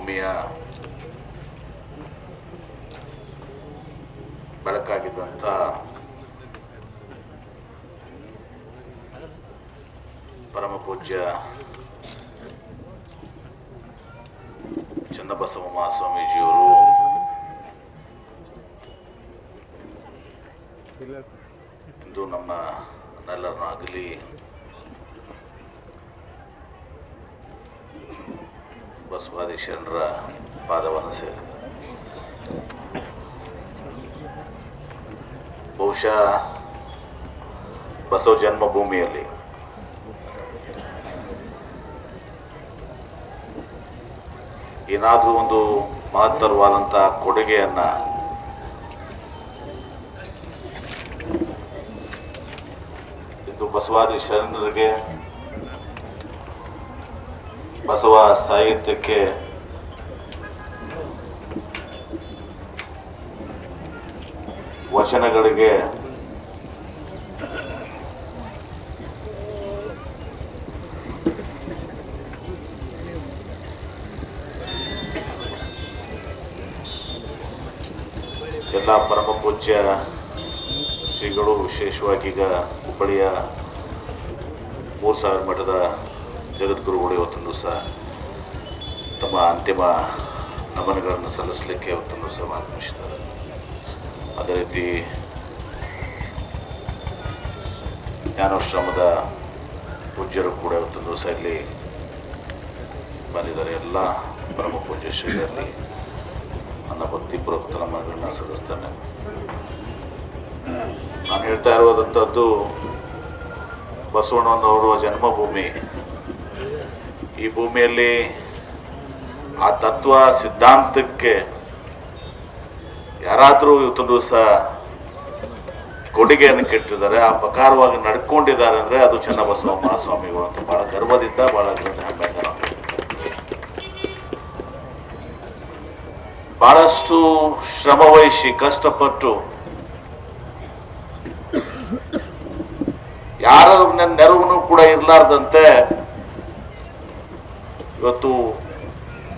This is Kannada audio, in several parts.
ಭೂಮಿಯ ಬೆಳಕಾಗಿದ್ದಂಥ ಪರಮ ಪೂಜ್ಯ ಚನ್ನಬಸವ ಮಹಾಸ್ವಾಮೀಜಿಯವರು ಇಂದು ನಮ್ಮೆಲ್ಲರನ್ನಾಗಲಿ ಬಸವಾದಿ ಶರಣರ ಪಾದವನ್ನು ಸೇರಿದೆ. ಬಹುಶಃ ಬಸವ ಜನ್ಮಭೂಮಿಯಲ್ಲಿ ಏನಾದರೂ ಒಂದು ಮಹತ್ತರವಾದಂಥ ಕೊಡುಗೆಯನ್ನು ಇಂದು ಬಸವಾದಿ ಶರಣರಿಗೆ, ಬಸವ ಸಾಹಿತ್ಯಕ್ಕೆ ವಚನಗಳಿಗೆ ಎಲ್ಲ ಪರಮ ಪೂಜ್ಯ ಶ್ರೀಗಳು, ವಿಶೇಷವಾಗಿ ಈಗ ಹುಬ್ಬಳ್ಳಿಯ 3000 ಮಠದ ಜಗದ್ಗುರುಗಳು ಇವತ್ತೊಂದು ಸಹ ತಮ್ಮ ಅಂತಿಮ ನಮನಗಳನ್ನು ಸಲ್ಲಿಸಲಿಕ್ಕೆ ಇವತ್ತೊಂದು ಸಹ ಆಗಮಿಸಿದ್ದಾರೆ. ಅದೇ ರೀತಿ ಜ್ಞಾನಾಶ್ರಮದ ಪೂಜ್ಯರು ಕೂಡ ಇವತ್ತೊಂದು ಸಹ ಇಲ್ಲಿ ಬಂದಿದ್ದಾರೆ. ಎಲ್ಲ ಪರಮ ಪೂಜ್ಯ ಶ್ರೀಗಳಲ್ಲಿ ನನ್ನ ಭಕ್ತಿಪೂರ್ವಕ ನಮನಗಳನ್ನು ಸಲ್ಲಿಸ್ತೇನೆ. ನಾನು ಹೇಳ್ತಾ ಇರುವಂಥದ್ದು ಬಸವಣ್ಣನವರ ಜನ್ಮಭೂಮಿ. ಈ ಭೂಮಿಯಲ್ಲಿ ಆ ತತ್ವ ಸಿದ್ಧಾಂತಕ್ಕೆ ಯಾರಾದರೂ ಇವತ್ತೊಂದು ಸಹ ಕೊಡುಗೆಯನ್ನು ಕೆಟ್ಟಿದ್ದಾರೆ, ಆ ಪ್ರಕಾರವಾಗಿ ನಡ್ಕೊಂಡಿದ್ದಾರೆ ಅಂದರೆ ಅದು ಚನ್ನಬಸವ ಮಹಾಸ್ವಾಮಿಗಳು ಅಂತ ಭಾಳ ಗರ್ವದಿಂದ, ಭಾಳ ಹೆಮ್ಮೆಯಿಂದ ನಾವು ಭಾಳಷ್ಟು ಶ್ರಮವಹಿಸಿ ಕಷ್ಟಪಟ್ಟು ಯಾರ ನೆರವು ಕೂಡ ಇರಲಾರ್ದಂತೆ ಇವತ್ತು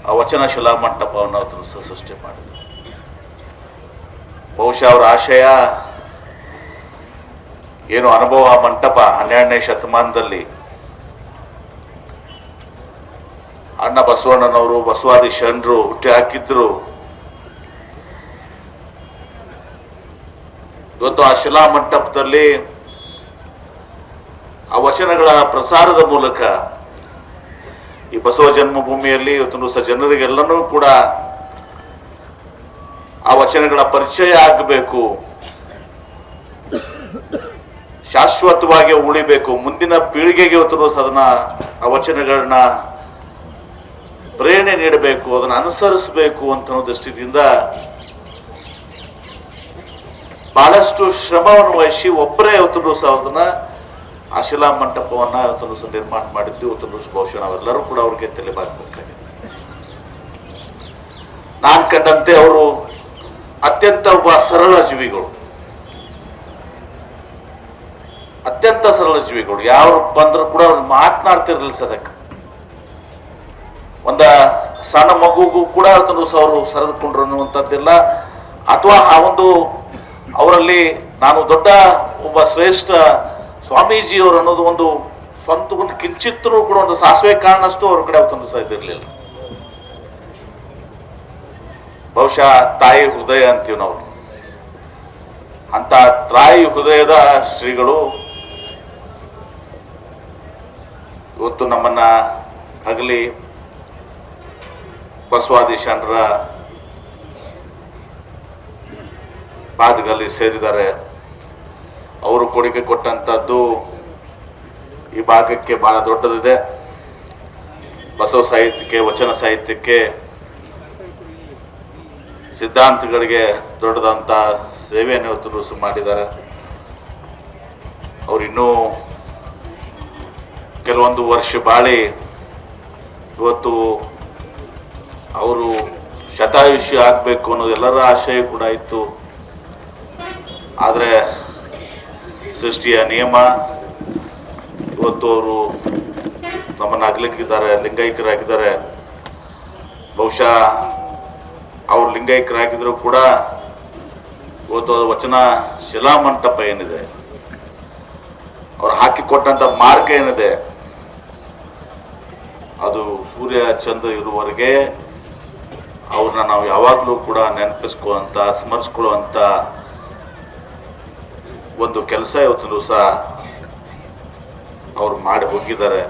ಆ ವಚನ ಶಿಲಾ ಮಂಟಪವನ್ನು ಅದನ್ನು ಸೃಷ್ಟಿ ಮಾಡಿದ್ರು. ಬಹುಶಃ ಅವರ ಆಶಯ ಏನು, ಅನುಭವ ಮಂಟಪ 12ನೇ ಶತಮಾನದಲ್ಲಿ ಅಣ್ಣ ಬಸವಣ್ಣನವರು, ಬಸವಾದಿ ಶರಣರು ಹುಟ್ಟಿ ಹಾಕಿದ್ರು. ಇವತ್ತು ಆ ಶಿಲಾ ಮಂಟಪದಲ್ಲಿ ಆ ವಚನಗಳ ಪ್ರಸಾರದ ಮೂಲಕ ಈ ಬಸವ ಜನ್ಮಭೂಮಿಯಲ್ಲಿ ಇವತ್ತು ಸಹ ಜನರಿಗೆಲ್ಲನೂ ಕೂಡ ಆ ವಚನಗಳ ಪರಿಚಯ ಆಗಬೇಕು, ಶಾಶ್ವತವಾಗಿ ಉಳಿಬೇಕು, ಮುಂದಿನ ಪೀಳಿಗೆಗೆ ಇವತ್ತು ಸಹ ಅದನ್ನ ಆ ವಚನಗಳನ್ನ ಪ್ರೇರಣೆ ನೀಡಬೇಕು, ಅದನ್ನು ಅನುಸರಿಸಬೇಕು ಅಂತ ದೃಷ್ಟಿಯಿಂದ ಬಹಳಷ್ಟು ಶ್ರಮವನ್ನು ವಹಿಸಿ ಒಬ್ಬರೇ ಇವತ್ತು ಸಹ ಅದನ್ನ ಆ ಶಿಲಾ ಮಂಟಪವನ್ನು ಇವತ್ತು ಸಹ ನಿರ್ಮಾಣ ಮಾಡಿದ್ದು. ಇವತ್ತು ಬಹುಶಃ ನಾವೆಲ್ಲರೂ ಕೂಡ ಅವ್ರಿಗೆ ತಲೆಬಾಗಬೇಕಾಗಿದೆ. ನಾನು ಕಂಡಂತೆ ಅವರು ಅತ್ಯಂತ ಒಬ್ಬ ಸರಳ ಜೀವಿಗಳು, ಅತ್ಯಂತ ಸರಳ ಜೀವಿಗಳು. ಯಾರು ಬಂದರೂ ಕೂಡ ಅವ್ರು ಮಾತನಾಡ್ತಿರ್ಲಿಲ್ಲ ಸದಕ್ಕೆ. ಒಂದು ಸಣ್ಣ ಮಗುಗೂ ಕೂಡ ಇವತ್ತು ಸಹ ಅವರು ಸರಿದುಕೊಂಡ್ರು ಅನ್ನುವಂಥದ್ದಿಲ್ಲ, ಅಥವಾ ಆ ಒಂದು ಅವರಲ್ಲಿ ನಾನು ದೊಡ್ಡ ಒಬ್ಬ ಶ್ರೇಷ್ಠ ಸ್ವಾಮೀಜಿಯವರು ಅನ್ನೋದು ಒಂದು ಸ್ವಂತ ಒಂದು ಕಿಂಚಿತ್ತರೂ ಕೂಡ ಒಂದು ಸಾಸಿವೆ ಕಾರಣಷ್ಟು ಅವ್ರ ಕಡೆ ಅವತ್ತೊಂದು ಸಹ ಇದಿರಲಿಲ್ಲ. ಬಹುಶಃ ತಾಯಿ ಹೃದಯ ಅಂತೀವಿ ನಾವು. ಅಂತ ತಾಯಿ ಹೃದಯದ ಶ್ರೀಗಳು ಇವತ್ತು ನಮ್ಮನ್ನ ಆಗಲಿ ಬಸವಾದಿ ಶರಣರ ಪಾದಗಳಲ್ಲಿ ಸೇರಿದ್ದಾರೆ. ಅವರು ಕೊಡುಗೆ ಕೊಟ್ಟಂಥದ್ದು ಈ ಭಾಗಕ್ಕೆ ಬಹಳ ದೊಡ್ಡದಿದೆ. ಬಸವ ಸಾಹಿತ್ಯಕ್ಕೆ, ವಚನ ಸಾಹಿತ್ಯಕ್ಕೆ, ಸಿದ್ಧಾಂತಗಳಿಗೆ ದೊಡ್ಡದಂಥ ಸೇವೆಯನ್ನು ಇವತ್ತು ಮಾಡಿದ್ದಾರೆ. ಅವರು ಇನ್ನೂ ಕೆಲವೊಂದು ವರ್ಷ ಬಾಳಿ ಇವತ್ತು ಅವರು ಶತಾಯುಷ್ಯ ಆಗಬೇಕು ಅನ್ನೋದು ಎಲ್ಲರ ಆಶಯ ಕೂಡ ಇತ್ತು. ಆದರೆ ಸೃಷ್ಟಿಯ ನಿಯಮ ಇವತ್ತು ಅವರು ನಮ್ಮನ್ನು ಅಗಲಿಕ್ಕಿದ್ದಾರೆ, ಲಿಂಗೈಕ್ಯರಾಗಿದ್ದಾರೆ. ಬಹುಶಃ ಅವ್ರು ಲಿಂಗೈಕ್ಯರಾಗಿದ್ರು ಕೂಡ ಇವತ್ತು ವಚನ ಶಿಲಾಮಂಟಪ ಏನಿದೆ, ಅವ್ರು ಹಾಕಿಕೊಟ್ಟಂಥ ಮಾರ್ಗ ಏನಿದೆ, ಅದು ಸೂರ್ಯ ಚಂದ್ರ ಇರುವವರೆಗೆ ಅವ್ರನ್ನ ನಾವು ಯಾವಾಗಲೂ ಕೂಡ ನೆನಪಿಸ್ಕೊಳ್ಳುವಂಥ, ಸ್ಮರಿಸ್ಕೊಳ್ಳುವಂಥ ಒಂದು ಕೆಲಸ ಇವತ್ತು ದಿವಸ ಅವ್ರು ಮಾಡಿ ಹೋಗಿದ್ದಾರೆ.